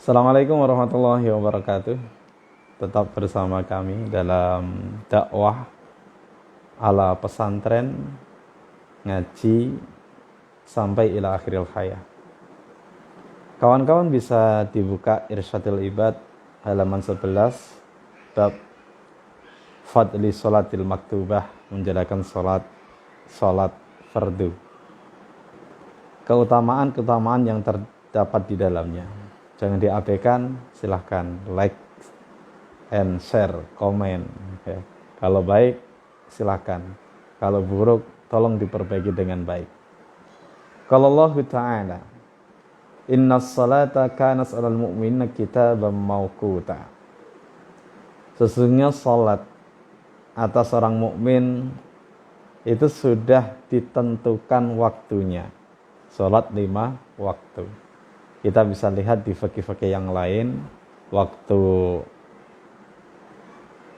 Assalamualaikum warahmatullahi wabarakatuh. Tetap bersama kami dalam dakwah ala pesantren ngaji sampai ila akhiril hayah. Kawan-kawan bisa dibuka Irsyadul Ibad halaman 11 bab Fadli Sholatil Maktubah, menjalankan salat fardu. Keutamaan yang terdapat di dalamnya. Jangan diabaikan, silahkan like and share, komen. Ya. Kalau baik, silahkan. Kalau buruk, tolong diperbaiki dengan baik. Kalau Allah Ta'ala, Inna salata kanat 'alal mu'minina kitaban mawquta. Sesungguhnya salat atas orang mukmin itu sudah ditentukan waktunya. Salat 5 waktu. Kita bisa lihat di fikih-fikih yang lain, waktu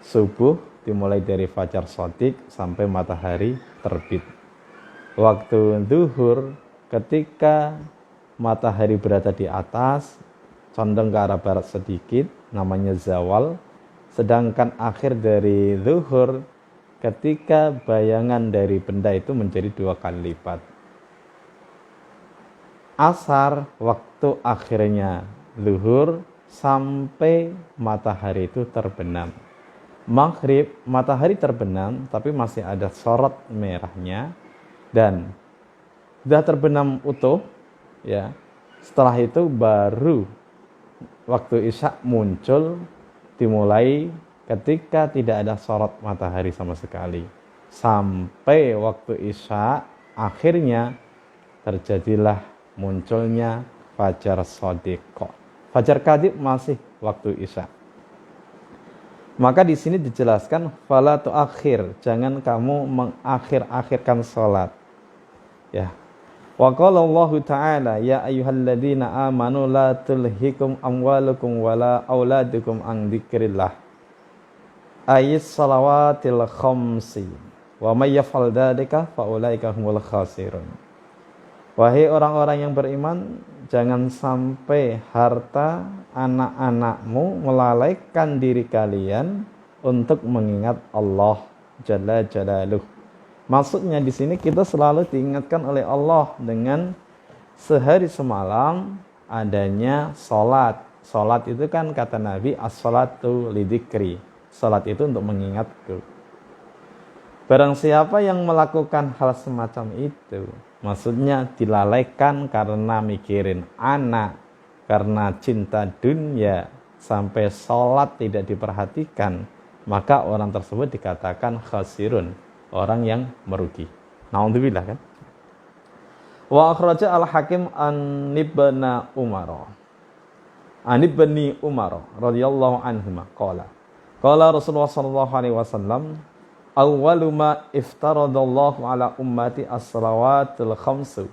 subuh dimulai dari fajar shadiq sampai matahari terbit. Waktu zuhur ketika matahari berada di atas, condong ke arah barat sedikit, namanya zawal. Sedangkan akhir dari zuhur ketika bayangan dari benda itu menjadi 2 kali lipat. Asar waktu akhirnya zuhur sampai matahari itu terbenam. Maghrib matahari terbenam tapi masih ada sorot merahnya dan sudah terbenam utuh ya. Setelah itu baru waktu isya muncul, dimulai ketika tidak ada sorot matahari sama sekali sampai waktu isya akhirnya terjadilah munculnya fajar shadiq. Fajar kadhib masih waktu isya. Maka di sini dijelaskan fala tuakhir, jangan kamu mengakhir-akhirkan salat. Ya. Wa qala Allah Ta'ala ya ayyuhalladzina amanu la tulhikum amwalukum wala auladukum an dzikrillah. Ayat salawatil khamsi. Wa may yaf'al dzalika fa ulaika humul khasirun. Wahai orang-orang yang beriman, jangan sampai harta anak-anakmu melalaikan diri kalian untuk mengingat Allah Jalla Jalaluh. Maksudnya di sini kita selalu diingatkan oleh Allah dengan sehari semalam adanya salat. Salat itu kan kata Nabi as-salatu lidzikri. Salat itu untuk mengingatku. Barang siapa yang melakukan hal semacam itu, maksudnya dilalaikan karena mikirin anak, karena cinta dunia, sampai sholat tidak diperhatikan, maka orang tersebut dikatakan khasirun, orang yang merugi. Na'udzubillah kan. Wa akhraja al-Hakim an ibn Umar. An ibni Umar radhiyallahu anhuma qala. Qala Rasulullah sallallahu alaihi wasallam, awwalu ma iftaradallahu ala ummati as-salawatul khamsu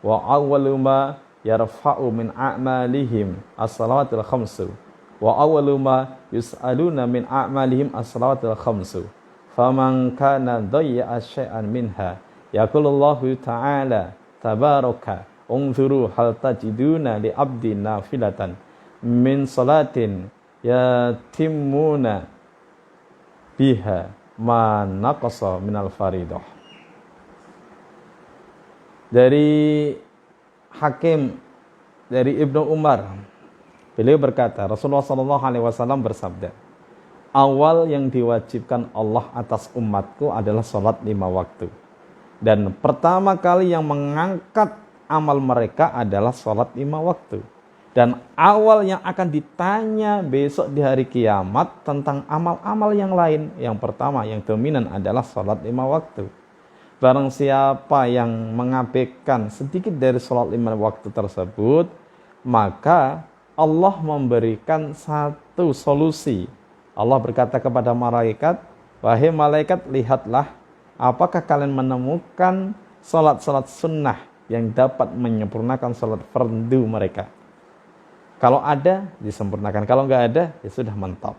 wa awwalu ma yarfa'u min a'malihim as-salawatul khamsu wa awwalu ma yus'aluna min a'malihim as-salawatul khamsu faman kana dhayya syai'an minha yaqulullahu ta'ala tabaraka unzuru hal tajiduna li abdi nafilatan min salatin yatimuna biha ma naqasa minal faridah. Dari Hakim dari Ibnu Umar, beliau berkata, Rasulullah SAW bersabda, awal yang diwajibkan Allah atas umatku adalah salat 5 waktu. Dan pertama kali yang mengangkat amal mereka adalah salat 5 waktu. Dan awal yang akan ditanya besok di hari kiamat tentang amal-amal yang lain. Yang pertama, yang dominan adalah salat 5 waktu. Barang siapa yang mengabaikan sedikit dari salat 5 waktu tersebut, maka Allah memberikan satu solusi. Allah berkata kepada malaikat, wahai malaikat, lihatlah apakah kalian menemukan salat-salat sunnah yang dapat menyempurnakan salat fardu mereka. Kalau ada, disempurnakan. Kalau enggak ada, ya sudah mentok.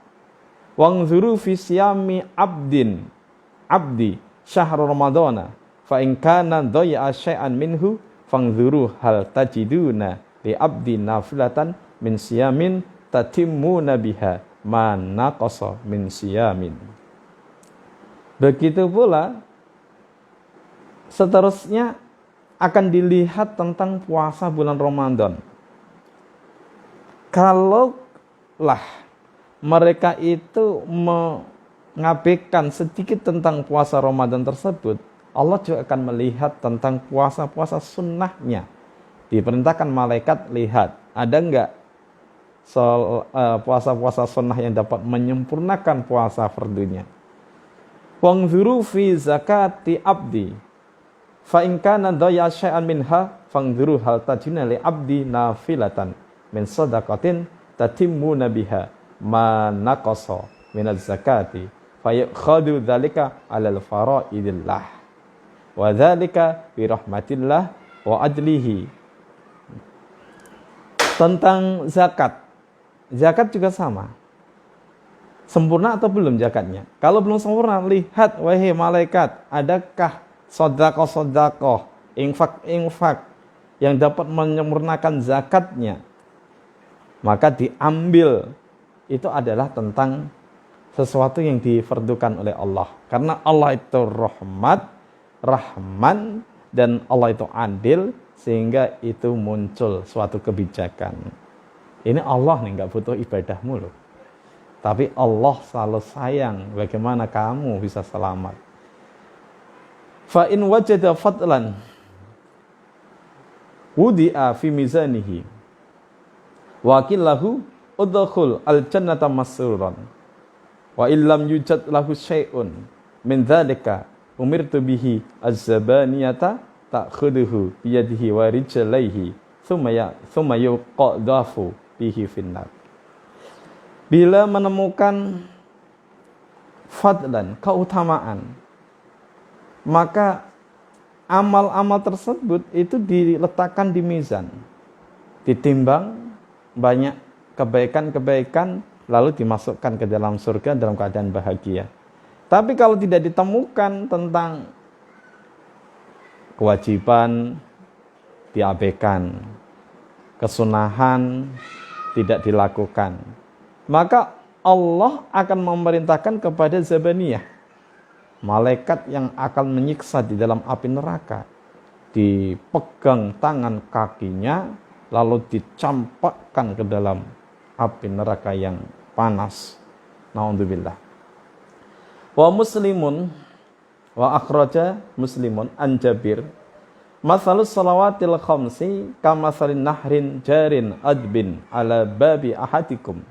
Wangzuru fi siyami abdi syahrul ramadhana fa in kana dhayya syai'an minhu fangzuru hal tajiduna li abdi nafilatan min siyamin tatimmuna biha ma naqasa min siyamin. Begitu pula seterusnya akan dilihat tentang puasa bulan Ramadan. Kalaulah mereka itu mengabaikan sedikit tentang puasa Ramadan tersebut, Allah juga akan melihat tentang puasa-puasa sunnahnya. Diperintahkan malaikat, lihat, ada enggak puasa-puasa sunnah yang dapat menyempurnakan puasa fardunya. Wangzuru fi zakati abdi fa in kana daya syai'an minha fangzuru hal tajina li abdi nafilatan min sadaqatin tatimmuna biha ma naqasa min az-zakati fa yakhadu dzalika 'alal faraidillah wa dzalika bi rahmatillah wa adlihi. Tentang zakat juga sama. Sempurna atau belum zakatnya? Kalau belum sempurna, lihat wahai malaikat, adakah sedekah, infak yang dapat menyempurnakan zakatnya? Maka diambil. Itu adalah tentang sesuatu yang difardukan oleh Allah. Karena Allah itu Rahman, dan Allah itu adil, sehingga itu muncul suatu kebijakan. Ini Allah nih, nggak butuh ibadahmu loh. Tapi Allah selalu sayang bagaimana kamu bisa selamat. Fa in wajada fadlan wudi'a fi mizanihi wa qillahu udkhul al-jannata masruran wa illam yujad lahu syai'un min dzalika umirtu bihi az-zabaniyata ta'khuduhu bi yadihi wa rijlaihi thumma yuqadafu bihi finnar. Bila menemukan fadlan, keutamaan, maka amal-amal tersebut itu diletakkan di mizan, ditimbang banyak kebaikan-kebaikan, lalu dimasukkan ke dalam surga dalam keadaan bahagia. Tapi kalau tidak ditemukan tentang kewajiban, diabaikan, kesunahan tidak dilakukan, maka Allah akan memerintahkan kepada Zabaniyah, malaikat yang akan menyiksa di dalam api neraka, dipegang tangan kakinya lalu dicampakkan ke dalam api neraka yang panas. Naudzubillah. Wa muslimun wa akhraja muslimun an Jabir masalus salawatil khamsi kamasalin nahrin jarin adbin ala babi ahadikum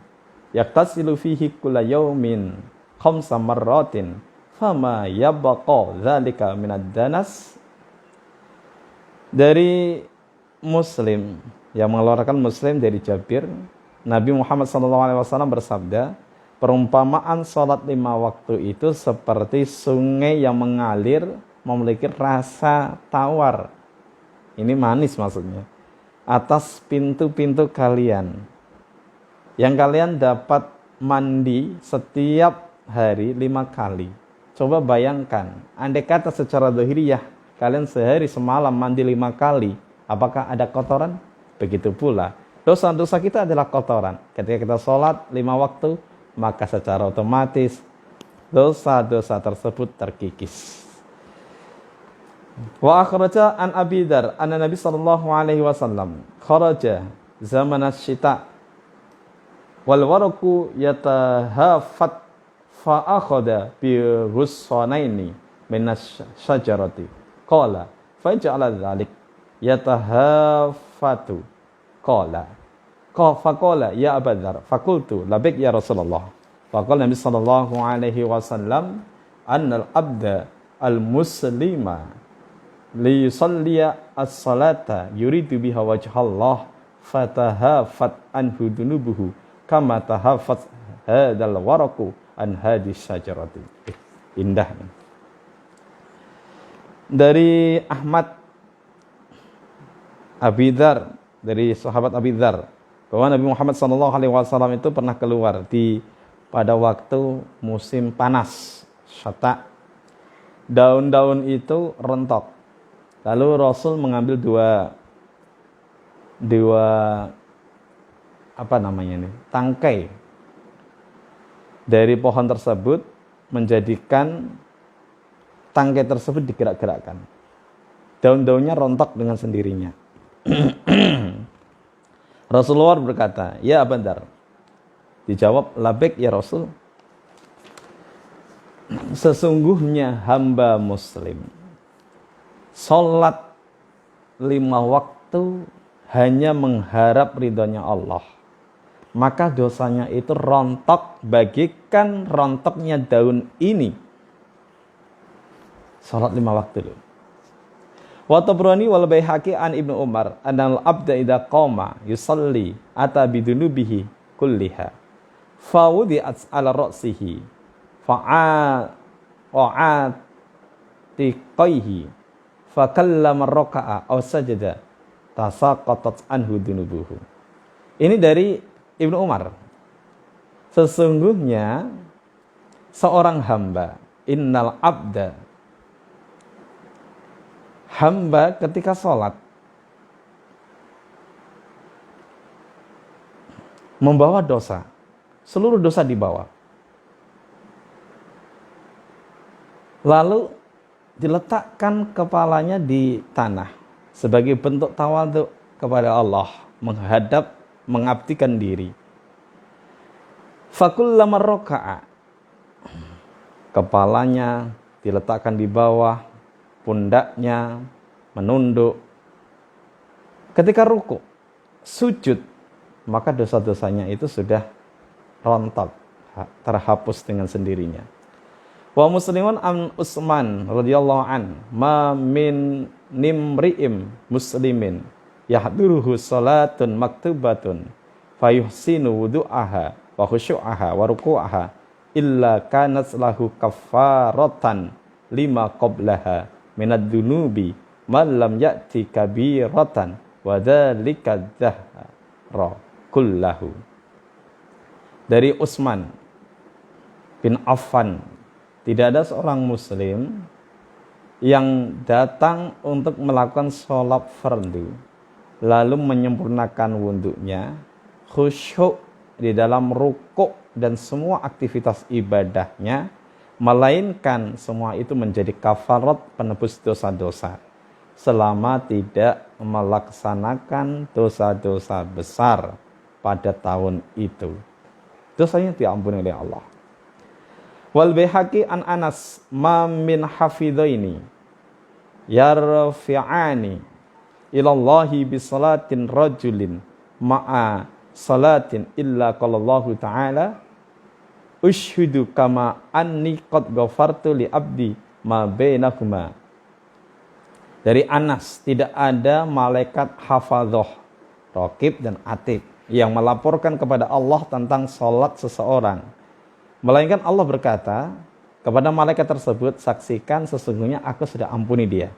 yaktasilu fihi kulla yaumin khamsa marratin fama yabqa dzalika minad danas. Dari Muslim, yang mengeluarkan Muslim dari Jabir, Nabi Muhammad SAW bersabda, perumpamaan sholat 5 waktu itu seperti sungai yang mengalir memiliki rasa tawar, ini manis maksudnya, atas pintu-pintu kalian, yang kalian dapat mandi setiap hari 5 kali. Coba bayangkan, andai kata secara zahiriyah kalian sehari semalam mandi 5 kali, apakah ada kotoran? Begitu pula dosa-dosa kita adalah kotoran. Ketika kita sholat 5 waktu, maka secara otomatis dosa-dosa tersebut terkikis. Wa akhraja an Abi Dzar anna Nabi sallallahu alaihi wasallam kharaja zaman asy-syita wal waraqu yatahafat fa akhadha bi russanaini min asy-syajarati qala fa ja'ala dzalik yatahafatu qala faqala ya Abu Dzar faqultu labik ya Rasulullah faqala Nabi sallallahu alaihi wasallam annal abda al-muslima li yusalliya as-salata yuridu biha wajhallah fatahafat anhu dunubuhu kama tahafat hadal waraqu an hadis syajarati. Indah. Dari Ahmad Abi Dzar, dari sahabat Abi Dzar, bahwa Nabi Muhammad SAW itu pernah keluar pada waktu musim panas, syata. Daun-daun itu rentok. Lalu Rasul mengambil dua tangkai dari pohon tersebut, menjadikan tangkai tersebut digerak-gerakkan. Daun-daunnya rontok dengan sendirinya. Rasulullah berkata, "Ya Abu Dzar." Dijawab, "Labbaik ya Rasul." Sesungguhnya hamba muslim salat 5 waktu hanya mengharap ridhonya Allah, maka dosanya itu rontok bagikan rontoknya daun ini. Salat 5 waktu loh. Wa Tabrani wal Baihaqi an Ibnu Umar annal abda idza qama yusalli ata bidunubihi kulliha fa wudi'at ala ra'sihi fa'atiqaihi fa kallama raka'a aw sajada tasaqatat anhu dunubuhu. Ini dari Ibnu Umar. Sesungguhnya seorang hamba, innal abda, hamba ketika sholat membawa dosa, seluruh dosa dibawa, lalu diletakkan kepalanya di tanah sebagai bentuk tawadhu kepada Allah, menghadap, mengabdikan diri. Fakullama raka'a, kepalanya diletakkan di bawah, pundaknya menunduk. Ketika ruku, sujud, maka dosa-dosanya itu sudah rontok, terhapus dengan sendirinya. Wa Muslimun an Utsman radhiyallahu an, ma min nimri'im muslimin yahduruhu salatun maktubatun fayuhsinu wudu'aha wa khusyu'aha wa ruku'aha illa kanat lahu kaffaratan lima qablaha minad dunubi man lam ya'ti kabiratan wa dzalika dzahra kullahu. Dari Utsman bin Affan, tidak ada seorang muslim yang datang untuk melakukan sholat fardu lalu menyempurnakan wudhunya, khusyuk di dalam rukuk dan semua aktivitas ibadahnya, melainkan semua itu menjadi kafarat penebus dosa-dosa selama tidak melaksanakan dosa-dosa besar pada tahun itu. Dosanya diampuni oleh Allah. Wal Baihaqi an Anas, ma min hafidhaini yarfi'ani ilallahi bisalatin rajulin ma'a salatin illa qalallahu ta'ala ushhidu kama anni qad ghafartu li abdi ma bainahuma. Dari Anas, tidak ada malaikat hafadhah, raqib dan atid, yang melaporkan kepada Allah tentang salat seseorang, melainkan Allah berkata kepada malaikat tersebut, saksikan sesungguhnya aku sudah ampuni dia.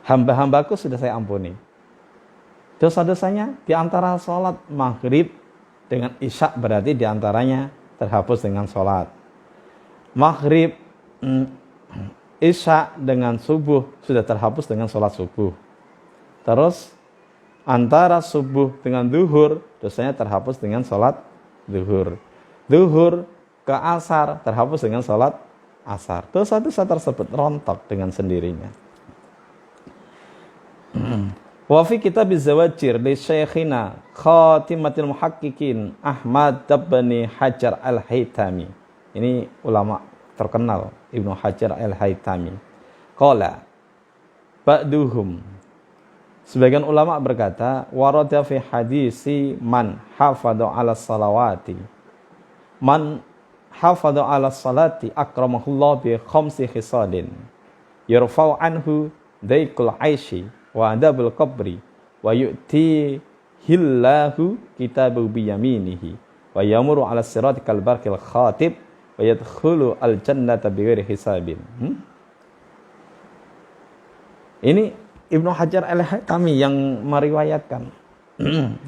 Hamba-hambaku sudah saya ampuni. Dosa-dosanya di antara sholat maghrib dengan isya berarti di antaranya terhapus dengan sholat. Maghrib, isya dengan subuh sudah terhapus dengan sholat subuh. Terus antara subuh dengan duhur dosanya terhapus dengan sholat duhur. Duhur ke asar terhapus dengan sholat asar. Dosa-dosa tersebut rontok dengan sendirinya. Wa fi kitab az-zawajir li syekhina khatimatul muhaqqiqin Ahmad bin Hajar al-Haytami. Ini ulama terkenal, Ibnu Hajar al-Haytami. Qala ba'duhum, sebagian ulama berkata, warada fi hadisi man hafadha 'ala salawati, man hafadha 'ala salati akramahullah bi khamsi khisalin yarfa'u anhu daikul aishi wa adabul qabri wa yu'ti hillahu kitabu biyaminihi wa yamuru 'ala sirati kal barqil khatib wa yadkhulu al jannata bighairi hisabin. Ini Ibnu Hajar al-Haytami yang meriwayatkan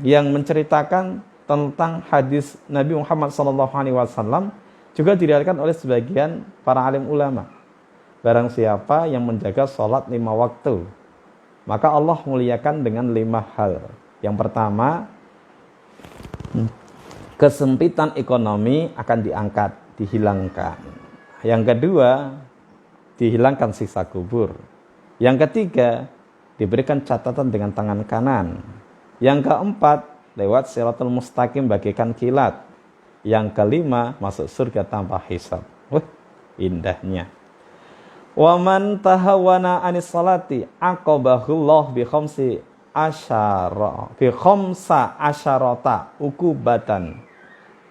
yang menceritakan tentang hadis Nabi Muhammad SAW, juga diriwayatkan oleh sebagian para alim ulama. Barang siapa yang menjaga sholat 5 waktu, maka Allah muliakan dengan 5 hal. Yang pertama, kesempitan ekonomi akan diangkat, dihilangkan. Yang kedua, dihilangkan siksa kubur. Yang ketiga, diberikan catatan dengan tangan kanan. Yang keempat, lewat siratul mustaqim bagaikan kilat. Yang kelima, masuk surga tanpa hisab. Wah, indahnya. Wa man tahawana anis salati aqabahullah bi khamsa asyarata ukubatan.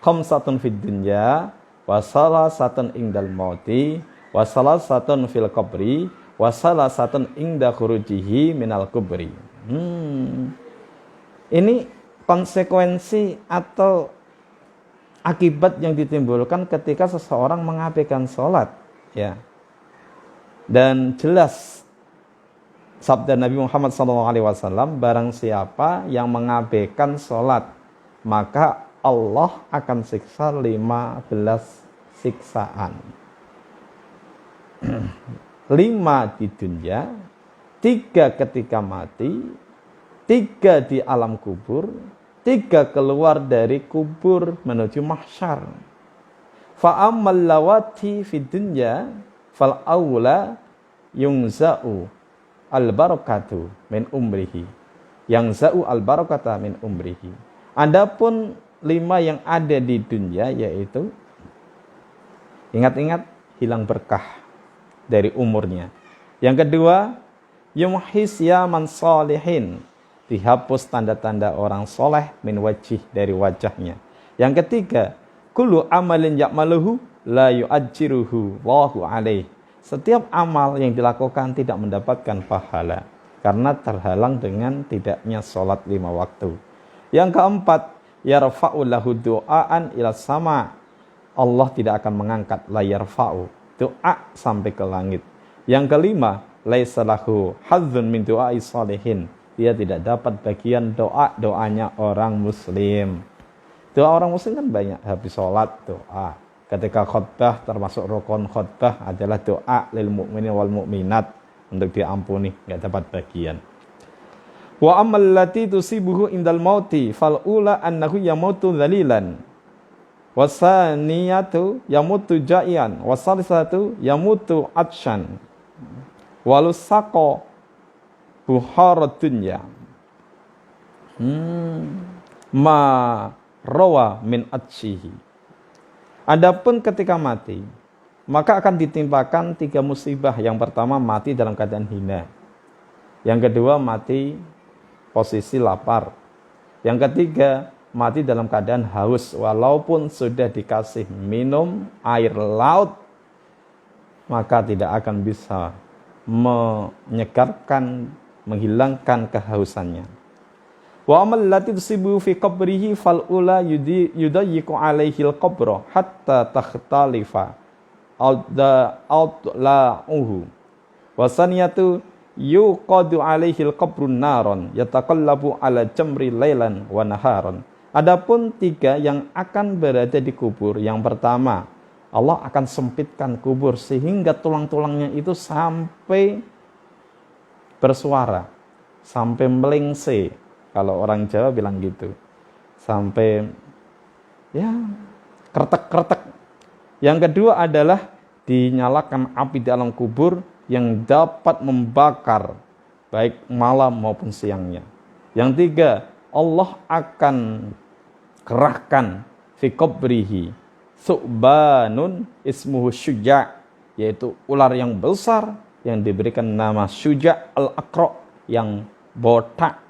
Khamsatun fid dunya wa salasatun indal mauti wa salasatun fil qabri wa salasatun inda khurujihi minal kubri. Ini konsekuensi atau akibat yang ditimbulkan ketika seseorang mengabaikan sholat, ya. Dan jelas sabda Nabi Muhammad SAW, barang siapa yang mengabaikan sholat, maka Allah akan siksa 15 siksaan. 5 di dunia, 3 ketika mati, 3 di alam kubur, 3 keluar dari kubur menuju mahsyar. Fa'ammal lawati fid dunya fal aula yungza'u al barakatu min umrihi. Yangza'u al barakata min umrihi. Adapun 5 yang ada di dunia yaitu, ingat-ingat, hilang berkah dari umurnya. Yang kedua, yumhis ya man salihin, dihapus tanda-tanda orang soleh min wajih, dari wajahnya. Yang ketiga, kullu amalin ya'maluhu la yu'ajjiruhu Allahu alaih, setiap amal yang dilakukan tidak mendapatkan pahala karena terhalang dengan tidaknya sholat 5 waktu. Yang keempat, yarfa'u lahu du'aan ila sama, Allah tidak akan mengangkat la yarfa'u, doa sampai ke langit. Yang kelima, laisa lahu hadzun min du'ai salihin, dia tidak dapat bagian doanya orang muslim. Doa orang muslim kan banyak, habis sholat doa, ketika khutbah, termasuk rukun khutbah adalah doa lil mu'minin wal mu'minat, untuk diampuni, enggak dapat bagian. Wa ammal lati tusibuhu indal mauti fal ula annahu yamutu dhalilan wasaniyatu yamutu ja'ian wasalisatu yamutu atshan walusaqo buharad dunya ma rawa min atshihi. Adapun ketika mati, maka akan ditimpakan 3 musibah. Yang pertama, mati dalam keadaan hina. Yang kedua, mati posisi lapar. Yang ketiga, mati dalam keadaan haus, walaupun sudah dikasih minum air laut, maka tidak akan bisa menyegarkan, menghilangkan kehausannya. Wa amal lati tusibu fi qabrihi fal ula yudayyiqu alaihi al-qabra hatta takhtalifa adla'uhu wa saniyatu yuqadu alaihi al-qabrun naron yataqallabu ala jamri lailan wa naharan. Adapun 3 yang akan berada di kubur, yang pertama, Allah akan sempitkan kubur sehingga tulang-tulangnya itu sampai bersuara, sampai melengse. Kalau orang Jawa bilang gitu, sampai ya kretek-kretek. Yang kedua adalah dinyalakan api di alam kubur yang dapat membakar baik malam maupun siangnya. Yang tiga, Allah akan kerahkan fi qabrihi su'banun ismuhu syuja', yaitu ular yang besar yang diberikan nama Syuja' al-Aqra', yang botak.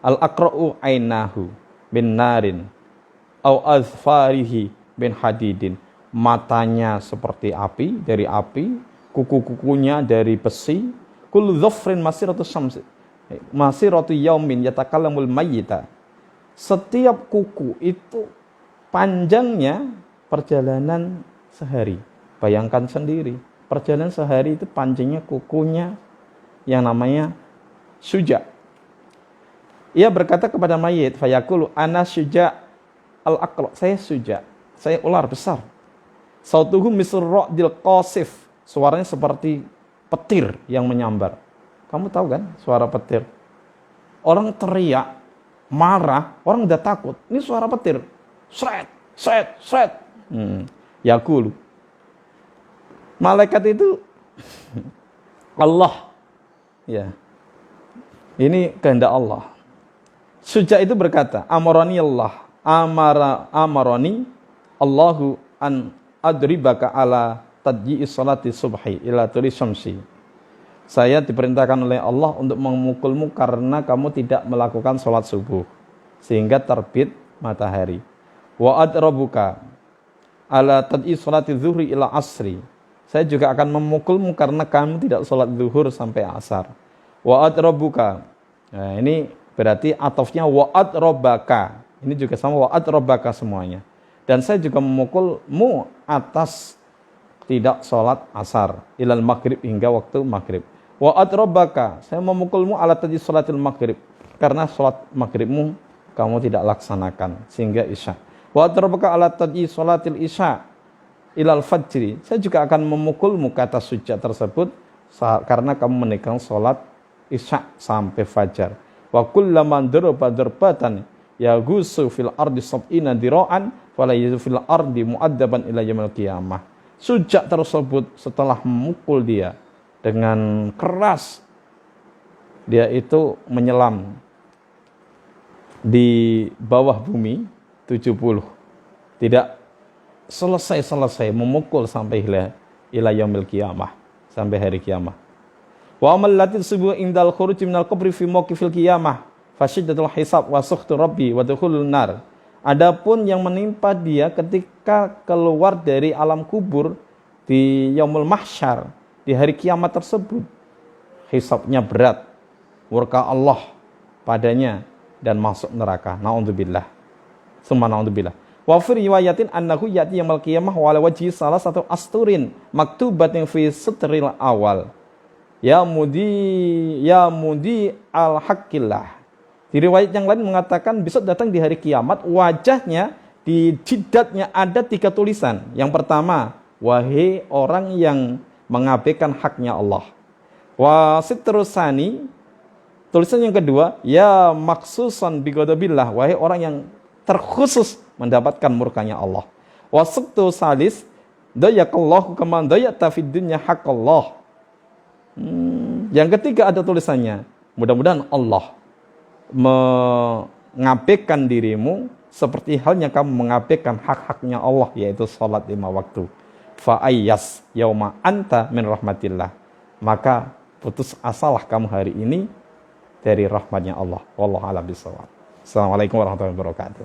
Al-Aqra'u ainahu bin narin au azfarihi bin hadidin, matanya seperti api, dari api, kuku-kukunya dari besi. Kullu dhafrin masiratu syamsi masiratu yaumin yatakallamul mayyita, setiap kuku itu panjangnya perjalanan sehari. Bayangkan sendiri, perjalanan sehari itu panjangnya kukunya yang namanya Syuja'. Ia berkata kepada mayit, fayaqulu ana Syuja' al-Aqra', saya Syuja', saya ular besar. Sautuhu misr ra'dil qasif, suaranya seperti petir yang menyambar. Kamu tahu kan suara petir? Orang teriak marah, orang udah takut. Ini suara petir. Sret, sret, sret. Yaqulu. Malaikat itu Allah. Ya. Ini kehendak Allah. Suja itu berkata, amarani Allah, amarani Allahu an adribaka ala tadji'is salati subhi ila turi syamsi. Saya diperintahkan oleh Allah untuk memukulmu karena kamu tidak melakukan sholat subuh sehingga terbit matahari. Wa adrabuka ala tadji'is salati zuhri ila asri. Saya juga akan memukulmu karena kamu tidak sholat zuhur sampai asar. Wa adrabuka. Nah, ini berarti atofnya wa adrabaka. Ini juga sama wa adrabaka semuanya. Dan saya juga memukulmu atas tidak sholat asar ilal maghrib hingga waktu maghrib. Wa adrabaka, saya memukulmu ala tadi sholatil maghrib karena sholat maghribmu kamu tidak laksanakan sehingga isya. Wa adrabaka ala tadi sholatil isya ilal fajri, saya juga akan memukulmu kata suja tersebut karena kamu menekan sholat isya sampai fajar. Wa kullaman daraba darbatan yaghussu fil ardi sab'ina dira'an fala yazu fil ardi mu'addaban ila yaumil qiyamah. Suja tersebut setelah memukul dia dengan keras, dia itu menyelam di bawah bumi 70. Tidak selesai memukul sampai ila yaumil qiyamah, sampai hari kiamat. Wa amal lati subuh indal khuruj minal qabri fi mauqifil qiyamah fasyiddatul hisab wa sukhtu rabbi wa dukhulun nar. Adapun yang menimpa dia ketika keluar dari alam kubur di yaumul mahsyar, di hari kiamat tersebut, hisabnya berat, murka Allah padanya dan masuk neraka. Na'udzubillah. Summa na'udzubillah. Wa fi riwayatin annahu ya'ti yaumil qiyamah wa ala wajhi salah satu asturin maktubatin fi sutril awal. Ya mudi al-haqqillah. Di riwayat yang lain mengatakan besok datang di hari kiamat, wajahnya di jidatnya ada 3 tulisan. Yang pertama, wahai orang yang mengabaikan haknya Allah. Wa sitrusani, tulisan yang kedua, ya maksusan bighadabillah, wahai orang yang terkhusus mendapatkan murkanya Allah. Wa sittu salis, dayakallahu kama dayata fid dunya haqqallah. Yang ketiga ada tulisannya, mudah-mudahan Allah mengabaikan dirimu seperti halnya kamu mengabaikan hak-haknya Allah, yaitu salat 5 waktu. Fa ayyas yauma anta min rahmatillah, maka putus asalah kamu hari ini dari rahmatnya Allah. Wallahu a'lam bishawab. Assalamualaikum warahmatullahi wabarakatuh.